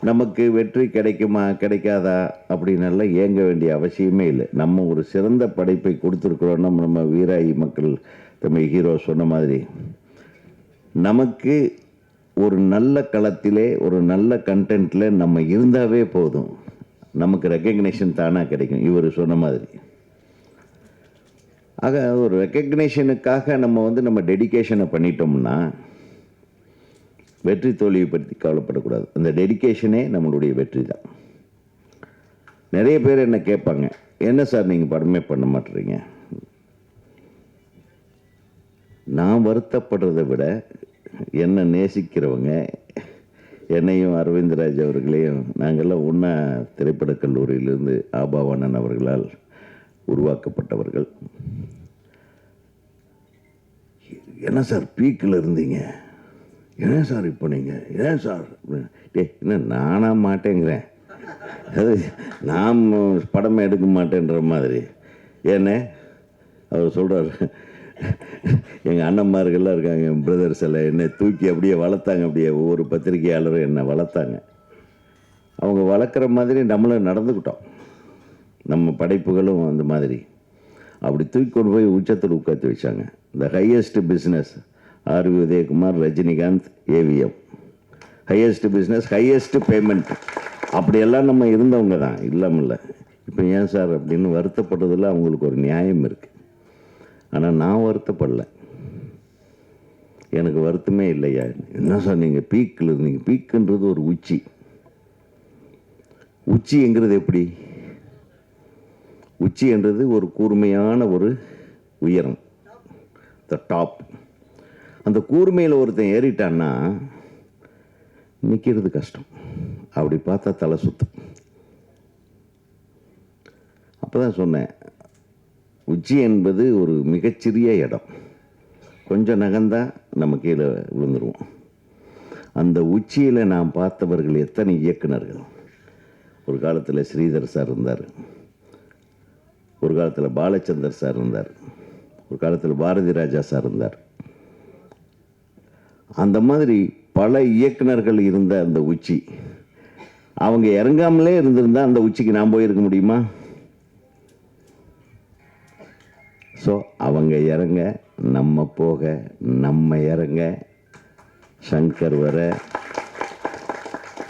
நமக்கு வெற்றி கிடைக்குமா கிடைக்காதா அப்படின்னெல்லாம் ஏங்க வேண்டிய அவசியமே இல்லை. நம்ம ஒரு சிறந்த படைப்பை கொடுத்துருக்குறோன்னா, நம்ம வீராயி மக்கள் தமிழ் ஹீரோ சொன்ன மாதிரி, நமக்கு ஒரு நல்ல களத்திலே ஒரு நல்ல கண்டென்ட்டில் நம்ம இருந்தாவே போதும், நமக்கு ரெக்கக்னேஷன் தானாக கிடைக்கும். இவர் சொன்ன மாதிரி ஆக ஒரு ரெக்கக்னேஷனுக்காக நம்ம டெடிகேஷனை பண்ணிட்டோம்னா வெற்றி தோல்வியை பற்றி கவலைப்படக்கூடாது. அந்த டெடிகேஷனே நம்மளுடைய வெற்றி தான். நிறைய பேர் என்ன கேட்பாங்க, என்ன சார் நீங்கள் படமே பண்ண மாட்டேறீங்க? நான் வருத்தப்படுறதை விட என்னை நேசிக்கிறவங்க, என்னையும் அரவிந்தராஜ் அவர்களையும் நாங்கள்லாம் ஒன்றா திரைப்படக் கல்லூரியிலிருந்து ஆபாவானன் அவர்களால் உருவாக்கப்பட்டவர்கள். என்ன சார் பீக்கில் இருந்தீங்க, ஏன் சார் இப்போ நீங்கள் ஏன் சார் என்ன நானா மாட்டேங்கிறேன், அது நான் படமே எடுக்க மாட்டேன்ற மாதிரி. ஏன்னே அவர் சொல்கிறார், எங்கள் அண்ணன்மார்கள்லாம் இருக்காங்க, என் பிரதர்ஸ் எல்லாம் என்னை தூக்கி அப்படியே வளர்த்தாங்க. அப்படியே ஒவ்வொரு பத்திரிகையாளரும் என்னை வளர்த்தாங்க. அவங்க வளர்க்குற மாதிரி நம்மளும் நடந்துக்கிட்டோம். நம்ம படைப்புகளும் அந்த மாதிரி அப்படி தூக்கி கொண்டு போய் உச்சத்தில் உட்காந்து வச்சாங்க. The highest business R V Udayakumar, Rajinikanth, AVM. Highest business, highest payment, அப்படியெல்லாம் நம்ம இருந்தவங்க தான், இல்லாமல் இல்லை. இப்போ ஏன் சார் அப்படின்னு வருத்தப்படுறதுல அவங்களுக்கு ஒரு நியாயம் இருக்குது. ஆனால் நான் வருத்தப்படல, எனக்கு வருத்தமே இல்லையா. என்ன சார் நீங்கள் பீக்கில் இருந்தீங்க? பீக்குன்றது ஒரு உச்சி. உச்சிங்கிறது எப்படி? உச்சி என்றது ஒரு கூர்மையான ஒரு உயரம், த டாப். அந்த கூர்மையில் ஒருத்தன் ஏறிட்டான்னா நிற்கிறது கஷ்டம். அப்படி பார்த்தா தலை சுத்தம். அப்போ தான் சொன்னேன், உச்சி என்பது ஒரு மிகச்சிறிய இடம், கொஞ்சம் நகர்ந்தால் நம்ம கீழே விழுந்துருவோம். அந்த உச்சியில் நான் பார்த்தவர்கள் எத்தனை இயக்குனர்கள். ஒரு காலத்தில் ஸ்ரீதர் சார் இருந்தார், ஒரு காலத்தில் பாலச்சந்தர் சார் இருந்தார், ஒரு காலத்தில் பாரதி ராஜா சார் இருந்தார். அந்த மாதிரி பல இயக்குனர்கள் இருந்த அந்த உச்சி, அவங்க இறங்காமலே இருந்திருந்தால் அந்த உச்சிக்கு நான் போயிருக்க முடியுமா? ஸோ அவங்க இறங்க, நம்ம போக, நம்ம இறங்க, சங்கர் வர.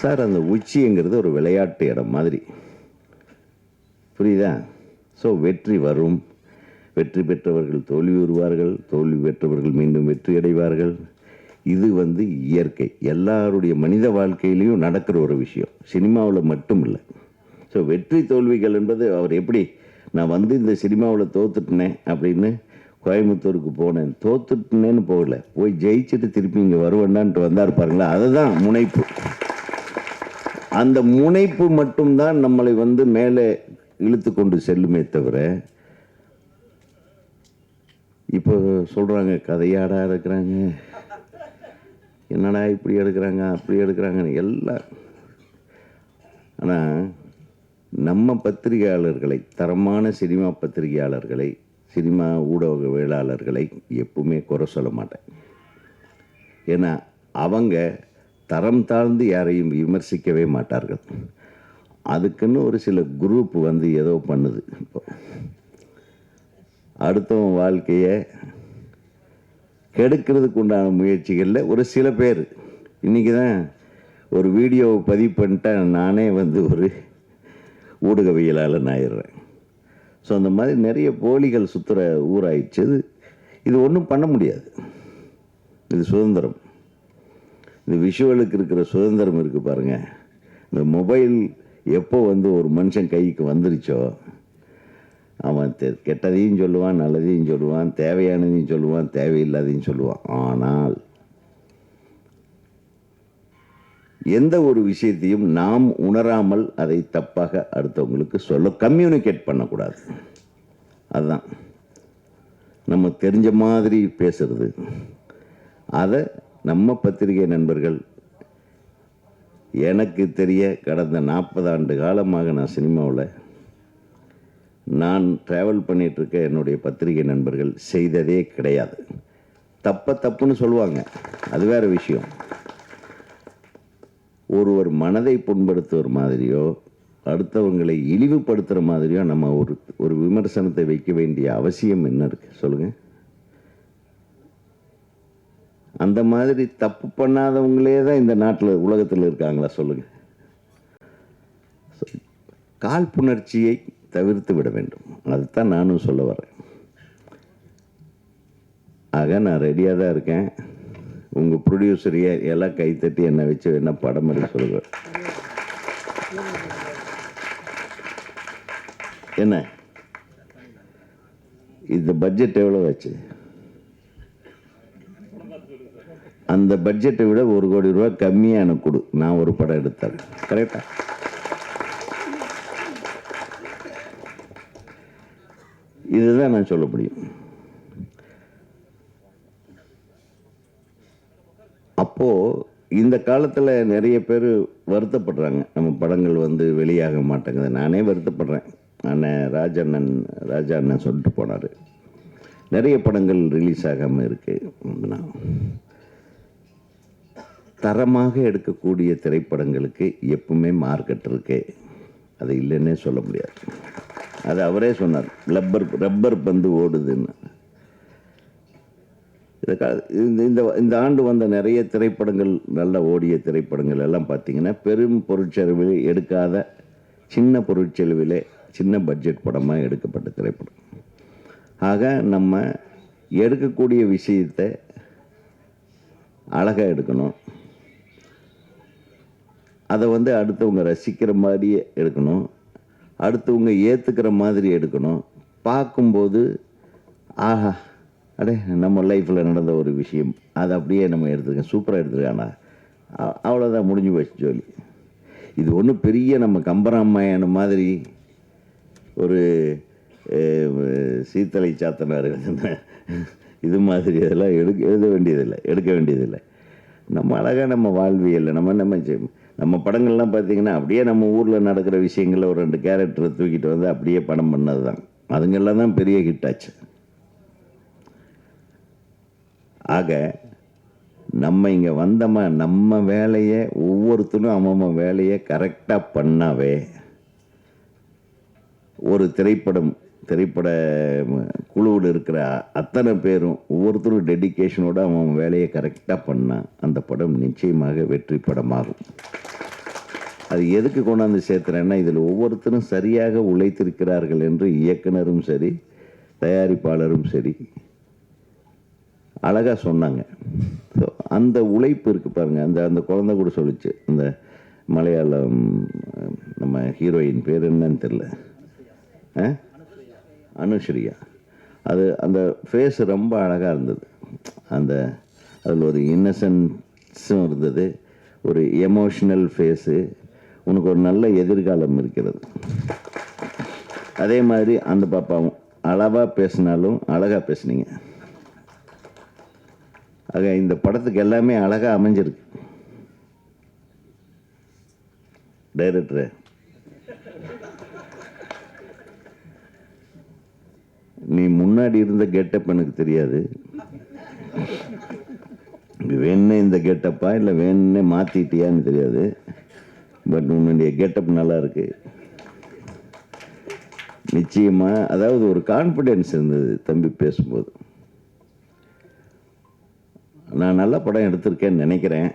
சார் அந்த உச்சிங்கிறது ஒரு விளையாட்டு இடம் மாதிரி, புரியுதா? ஸோ வெற்றி வரும், வெற்றி பெற்றவர்கள் தோல்வி வருவார்கள், தோல்வி பெற்றவர்கள் மீண்டும் வெற்றி அடைவார்கள். இது இயற்கை, எல்லாருடைய மனித வாழ்க்கையிலையும் நடக்கிற ஒரு விஷயம், சினிமாவில் மட்டும் இல்லை. ஸோ வெற்றி தோல்விகள் என்பது, அவர் எப்படி நான் இந்த சினிமாவில் தோத்துட்டினேன் அப்படின்னு கோயம்புத்தூருக்கு போனேன், தோத்துட்டினேன்னு போகல, போய் ஜெயிச்சுட்டு திருப்பி இங்கே வருவேண்டான்ட்டு வந்தார் பாருங்களா, அதுதான் முனைப்பு. அந்த முனைப்பு மட்டும்தான் நம்மளை மேலே இழுத்து கொண்டு செல்லுமே தவிர, இப்போ சொல்கிறாங்க கதையாடா இருக்கிறாங்க, என்னடா இப்படி எடுக்கிறாங்க அப்படி எடுக்கிறாங்கன்னு எல்லாம். ஆனால் நம்ம பத்திரிகையாளர்களை, தரமான சினிமா பத்திரிகையாளர்களை, சினிமா ஊடகவியலாளர்களை எப்பவுமே குறை சொல்ல மாட்டேன். ஏன்னா அவங்க தரம் தாழ்ந்து யாரையும் விமர்சிக்கவே மாட்டார்கள். அதுக்குன்னு ஒரு சில குரூப் ஏதோ பண்ணுது. இப்போ அடுத்தவன் வாழ்க்கையை கெடுக்கிறதுக்கு உண்டான முயற்சிகளில் ஒரு சில பேர். இன்றைக்கி தான் ஒரு வீடியோவை பதிவு பண்ணிட்டா நானே ஒரு ஊடகவியலாளன் ஆயிடுறேன். ஸோ அந்த மாதிரி நிறைய போலிகள் சுற்றுற ஊராயிடுச்சு. இது ஒன்றும் பண்ண முடியாது. இது சுதந்திரம். இந்த விஷுவலுக்கு இருக்கிற சுதந்திரம் இருக்குது பாருங்கள். இந்த மொபைல் எப்போ ஒரு மனுஷன் கைக்கு வந்துருச்சோ, அவன் கெட்டதையும் சொல்லுவான், நல்லதையும் சொல்லுவான், தேவையானதையும் சொல்லுவான், தேவையில்லாதையும் சொல்லுவான். ஆனால் எந்த ஒரு விஷயத்தையும் நாம் உணராமல் அதை தப்பாக அடுத்தவங்களுக்கு கம்யூனிகேட் பண்ணக்கூடாது. அதுதான் நம்ம தெரிஞ்ச மாதிரி பேசுறது. அதை நம்ம பத்திரிகை நண்பர்கள், எனக்கு தெரிய கடந்த 40 ஆண்டு காலமாக நான் சினிமாவில் நான் ட்ராவல் பண்ணிகிட்ருக்க என்னுடைய பத்திரிகை நண்பர்கள் செய்ததே கிடையாது. தப்புன்னு சொல்லுவாங்க, அது வேறு விஷயம். ஒருவர் மனதை புண்படுத்துகிற மாதிரியோ அடுத்தவங்களை இழிவுபடுத்துகிற மாதிரியோ நம்ம ஒரு விமர்சனத்தை வைக்க வேண்டிய அவசியம் என்ன இருக்குது சொல்லுங்கள். அந்த மாதிரி தப்பு பண்ணாதவங்களே தான் இந்த நாட்டில் உலகத்தில் இருக்காங்களா சொல்லுங்கள். காழ்ப்புணர்ச்சியை தவிர்த்து விட வேண்டும். அதுதான் நானும் சொல்ல வரேன். ஆக நான் ரெடியாக தான் இருக்கேன். உங்கள் ப்ரொடியூசரையே எல்லாம் கைத்தட்டி என்னை வச்சு என்ன படம் எடுக்க சொல்லுவேன். என்ன இந்த பட்ஜெட் எவ்வளோ ஆச்சு? அந்த பட்ஜெட்டை விட 1 கோடி ரூபாய் கம்மியாக எனக்கு கொடு, நான் ஒரு படம் எடுத்தேன். கரெக்டா? இதுதான் நான் சொல்ல முடியும். அப்போது இந்த காலத்தில் நிறைய பேர் வருத்தப்படுறாங்க, நம்ம படங்கள் வந்து வெளியாக மாட்டேங்குது. நானே வருத்தப்படுறேன். ராஜா அண்ணன் சொல்லிட்டு போனார், நிறைய படங்கள் ரிலீஸ் ஆகாமல் இருக்குது. தரமாக எடுக்கக்கூடிய திரைப்படங்களுக்கு எப்பவுமே மார்க்கெட் இருக்கு, அது இல்லைன்னே சொல்ல முடியாது. அது அவரே சொன்னார், ரப்பர் பந்து ஓடுதுன்னு. இந்த ஆண்டு வந்த நிறைய திரைப்படங்கள், நல்ல ஓடிய திரைப்படங்கள் எல்லாம் பார்த்தீங்கன்னா பெரும் பொருட்செலவில் எடுக்காத சின்ன பொருட்செலவிலே சின்ன பட்ஜெட் படமாக எடுக்கப்பட்ட திரைப்படம். ஆக நம்ம எடுக்கக்கூடிய விஷயத்தை அழகாக எடுக்கணும், அதை வந்து அடுத்தவங்க ரசிக்கிற மாதிரியே எடுக்கணும், அடுத்தவங்க ஏற்றுக்கிற மாதிரி எடுக்கணும். பார்க்கும்போது ஆஹா அடே நம்ம லைஃப்பில் நடந்த ஒரு விஷயம், அதை அப்படியே நம்ம எடுத்துருக்கேன், சூப்பராக எடுத்துருக்கானா, அவ்வளோதான், முடிஞ்சு போச்சு ஜோலி. இது ஒன்றும் பெரிய நம்ம கம்பராமாயணம் மாதிரி ஒரு சீத்தலை சாத்தனார் இது மாதிரி அதெல்லாம் எடுக்க வேண்டியதில்லை. நம்ம அழகாக நம்ம வாழ்வியல்ல நம்ம படங்கள்லாம் பார்த்திங்கன்னா அப்படியே நம்ம ஊரில் நடக்கிற விஷயங்களில் ஒரு 2 கேரக்டரை தூக்கிட்டு வந்து அப்படியே படம் பண்ணது தான். அதுங்கெல்லாம் தான் பெரிய ஹிட் ஆச்சு. ஆக நம்ம இங்கே வந்தோமா, நம்ம வேலையை ஒவ்வொருத்தரும் அவன் வேலையை கரெக்டாக பண்ணாவே ஒரு திரைப்பட குழுவில் இருக்கிற அத்தனை பேரும் ஒவ்வொருத்தரும் டெடிக்கேஷனோடு அவன் வேலையை கரெக்டாக பண்ணால் அந்த படம் நிச்சயமாக வெற்றி படமாகும். அது எதுக்கு கொண்டாந்து சேர்த்துறேன்னா, இதில் ஒவ்வொருத்தரும் சரியாக உழைத்திருக்கிறார்கள் என்று இயக்குனரும் சரி தயாரிப்பாளரும் சரி அழகாக சொன்னாங்க. ஸோ அந்த உழைப்பு இருக்குது பாருங்கள். அந்த குழந்தை கூட சொல்லிச்சு, அந்த மலையாளம் நம்ம ஹீரோயின் பேர் என்னன்னு தெரில, அனுஸ்ரீயா. அந்த ஃபேஸ் ரொம்ப அழகாக இருந்தது. அதில் ஒரு இன்னசென்ஸும் இருந்தது, ஒரு எமோஷ்னல் ஃபேஸு. உனக்கு ஒரு நல்ல எதிர்காலம் இருக்கிறது. அதே மாதிரி அந்த பாப்பாவும் அளவாக பேசினாலும் அழகாக பேசுனீங்க. ஆக இந்த படத்துக்கு எல்லாமே அழகாக அமைஞ்சிருக்கு. டைரக்டரு நீ முன்னாடி இருந்த கெட்டப் எனக்கு தெரியாது, வேணே இந்த கெட்டப்பா இல்லை வேணே மாற்றிட்டியான்னு தெரியாது, பட் உன்னுடைய கெட்டப் நல்லா இருக்கு நிச்சயமாக. அதாவது ஒரு கான்ஃபிடென்ஸ் இருந்தது தம்பி பேசும்போது. நான் நல்ல படம் எடுத்திருக்கேன்னு நினைக்கிறேன்.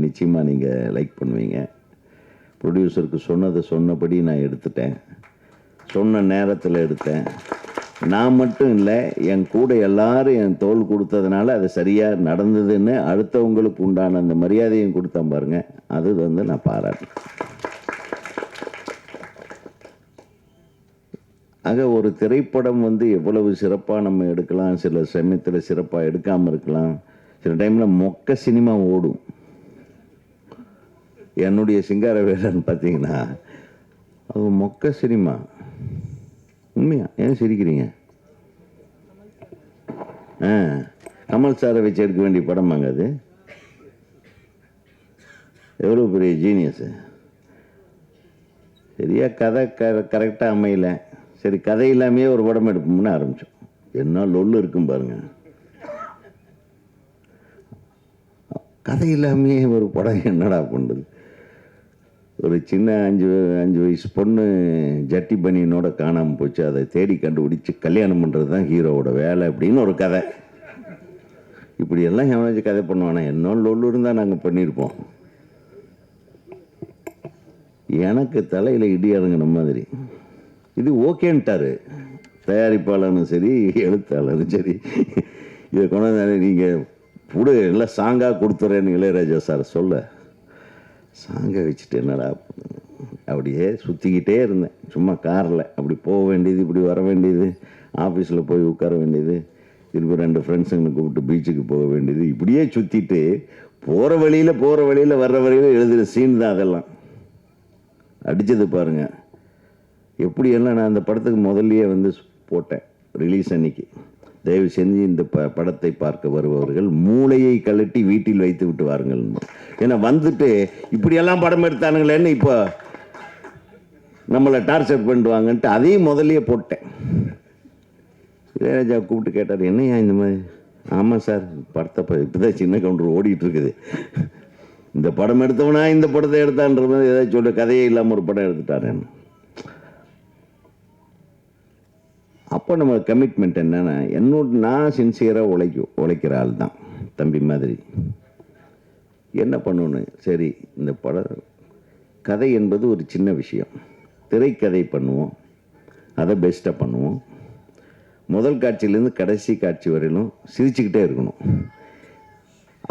நிச்சயமாக நீங்கள் லைக் பண்ணுவீங்க. ப்ரொடியூசருக்கு சொன்னபடி நான் எடுத்துட்டேன், சொன்ன நேரத்தில் எடுத்தேன். நான் மட்டும் இல்லை, என் கூட எல்லாரும் என் தோள் கொடுத்ததுனால அது சரியாக நடந்ததுன்னு அடுத்தவங்களுக்கு உண்டான அந்த மரியாதையும் கொடுத்தேன் பாருங்க. அது வந்து நான் பாராட்டேன். ஆக ஒரு திரைப்படம் வந்து எவ்வளவு சிறப்பாக நம்ம எடுக்கலாம், சில சமயத்தில் சிறப்பாக எடுக்காமல் இருக்கலாம், சில டைமில் மொக்க சினிமா ஓடும். என்னுடைய சிங்கார வேலன் பார்த்தீங்கன்னா அது மொக்க சினிமா. உண்மையா? ஏன் சிரிக்கிறீங்க? கமல் சாரை வச்சு எடுக்க வேண்டிய படமாங்க அது. எவ்வளோ பெரிய ஜீனியஸு. சரியா கதை கரெக்டாக அமையல. சரி, கதை இல்லாமையே ஒரு படம் எடுப்போம்னு ஆரம்பித்தோம். என்ன லொல்லு இருக்கும் பாருங்க. கதை இல்லாமையே ஒரு படம் என்னடா பண்ணுறது? ஒரு சின்ன 5 வயசு பொண்ணு ஜட்டி பனியனோட காணாமல் போச்சு, அதை தேடி கண்டுபிடிச்சி கல்யாணம் பண்ணுறது தான் ஹீரோவோட வேலை அப்படின்னு ஒரு கதை. இப்படியெல்லாம் எவனாச்சும் கதை பண்ணுவானா? என்னோட லொல்லு இருந்தால் நாங்கள் பண்ணியிருப்போம். எனக்கு தலையில் இடி இறங்கின மாதிரி. இது ஓகேன்ட்டாரு தயாரிப்பாளரும் சரி, எழுத்தாளரும் சரி. இதை கொண்டாந்து நீங்கள் புடு எல்லாம் சாங்காக கொடுத்துறேன்னு இளையராஜா சார் சொல்ல, சாங்கை வச்சுட்டு என்னடா அப்படியே சுற்றிக்கிட்டே இருந்தேன். சும்மா காரில் அப்படி போக வேண்டியது, இப்படி வர வேண்டியது, ஆஃபீஸில் போய் உட்கார வேண்டியது, திருப்பி 2 ஃப்ரெண்ட்ஸுங்களை கூப்பிட்டு பீச்சுக்கு போக வேண்டியது, இப்படியே சுற்றிட்டு போகிற வழியில் வர்ற வழியில் எழுதுகிற சீன் தான் அதெல்லாம். அடித்தது பாருங்கள் எப்படியெல்லாம். நான் அந்த படத்துக்கு முதல்லையே வந்து போட்டேன் ரிலீஸ் அன்னைக்கு, தயவு செஞ்சு இந்த படத்தை பார்க்க வருபவர்கள் மூளையை கழட்டி வீட்டில் வைத்து விட்டு வாருங்கள். ஏன்னா வந்துட்டு இப்படியெல்லாம் படம் எடுத்தானுங்களேன்னு இப்போ நம்மளை டார்ச்சர் பண்ணிடுவாங்கன்ட்டு அதையும் முதல்லையே போட்டேன். இளையராஜா கூப்பிட்டு கேட்டார், என்னையா இந்த மாதிரி? ஆமாம் சார், படத்தை இப்போதான் சின்ன கவுண்டர் ஓடிட்டு இருக்குது, இந்த படம் எடுத்தவனா இந்த படத்தை எடுத்தான்ற மாதிரி ஏதாச்சும் சொல்ல, கதையே இல்லாமல் ஒரு படம் எடுத்துட்டாரேன்னு. அப்போ நம்ம கமிட்மெண்ட் என்னென்னா, நான் சின்சியராக உழைக்கிற ஆள் தான், தம்பி மாதிரி. என்ன பண்ணணும்? சரி, இந்த கதை என்பது ஒரு சின்ன விஷயம், திரைக்கதை பண்ணுவோம், அதை பெஸ்ட்டாக பண்ணுவோம். முதல் காட்சியிலேருந்து கடைசி காட்சி வரையிலும் சிரிச்சுக்கிட்டே இருக்கணும்.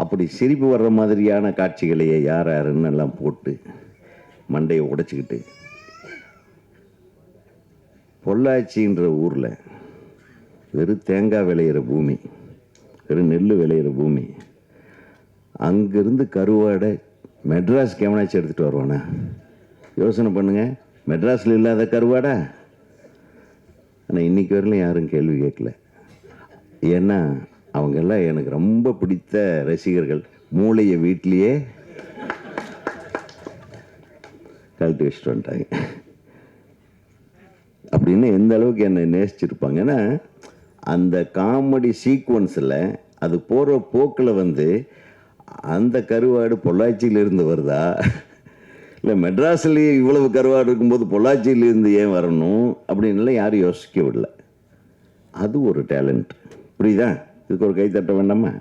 அப்படி சிரிப்பு வர்ற மாதிரியான காட்சிகளையே யாருன்னு எல்லாம் போட்டு மண்டையை உடைச்சிக்கிட்டு, பொள்ளாச்சின்ற ஊரில் வெறும் தேங்காய் விளையிற பூமி, வெறும் நெல் விளையிற பூமி, அங்கேருந்து கருவாடை மெட்ராஸ்க்கு எவனாச்சும் எடுத்துகிட்டு வருவானா? யோசனை பண்ணுங்க. மெட்ராஸில் இல்லாத கருவாடா? ஆனால் இன்றைக்கி வரலையும் யாரும் கேள்வி கேட்கல. ஏன்னா அவங்கெல்லாம் எனக்கு ரொம்ப பிடித்த ரசிகர்கள். மூளையை வீட்லேயே கழட்டி வச்சுட்டு வந்துட்டாங்க அப்படின்னு எந்த அளவுக்கு என்னை நேசிச்சிருப்பாங்க. ஏன்னா அந்த காமெடி சீக்வன்ஸில் அது போகிற போக்கில் வந்து அந்த கருவாடு பொள்ளாச்சியிலிருந்து வருதா, இல்லை மெட்ராஸ்லேயே இவ்வளவு கருவாடு இருக்கும்போது பொள்ளாச்சியிலேருந்து ஏன் வரணும் அப்படின்லாம் யாரும் யோசிக்க விடல. அது ஒரு டேலண்ட். புரியுதா? இதுக்கு ஒரு கைத்தட்ட வேண்டாமா?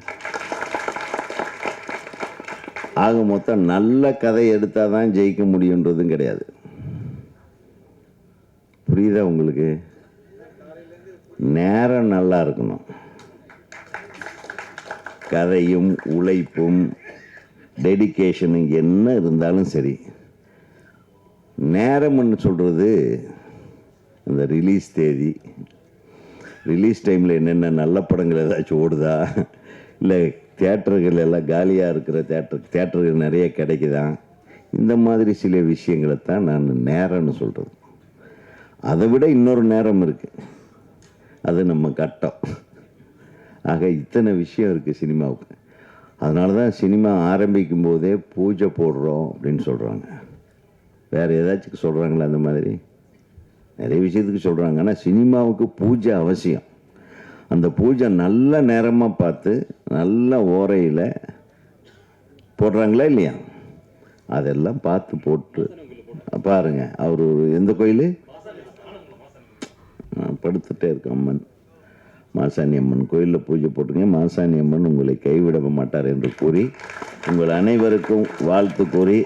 ஆக மொத்தம் நல்ல கதை எடுத்தால் தான் ஜெயிக்க முடியுன்றதும் கிடையாது. புரியுதா உங்களுக்கு? நேரம் நல்லா இருக்கணும். கதையும் உழைப்பும் டெடிகேஷனும் என்ன இருந்தாலும் சரி, நேரம்னு சொல்கிறது அந்த ரிலீஸ் தேதி, ரிலீஸ் டைமில் என்னென்ன நல்ல படங்கள் ஏதாச்சும் ஓடுதா, இல்லை தியேட்டர்கள் எல்லாம் காலியாக இருக்கிற தியேட்டர்கள் நிறைய கிடைக்குதா, இந்த மாதிரி சில விஷயங்களை தான் நான் நேரம்னு சொல்கிறது. அதை விட இன்னொரு நேரம் இருக்குது, அது நம்ம கட்டம். ஆக இத்தனை விஷயம் இருக்குது சினிமாவுக்கு. அதனால தான் சினிமா ஆரம்பிக்கும் போதே பூஜை போடுறோம் அப்படின்னு சொல்கிறாங்க. வேறு ஏதாச்சும் சொல்கிறாங்களா? அந்த மாதிரி நிறைய விஷயத்துக்கு சொல்கிறாங்க. ஆனால் சினிமாவுக்கு பூஜை அவசியம். அந்த பூஜை நல்ல நேரமாக பார்த்து நல்ல ஓரையில் போடுறாங்களா இல்லையா? அதெல்லாம் பார்த்து போட்டு பாருங்கள். அவர் எந்த கோயில் படுத்துகிட்டே இருக்க அம்மன், மாசாணி அம்மன் கோயிலில் பூஜை போட்டுங்க. மாசாணி அம்மன் உங்களை கைவிட மாட்டார் என்று கூறி உங்கள் அனைவருக்கும் வாழ்த்து கூறி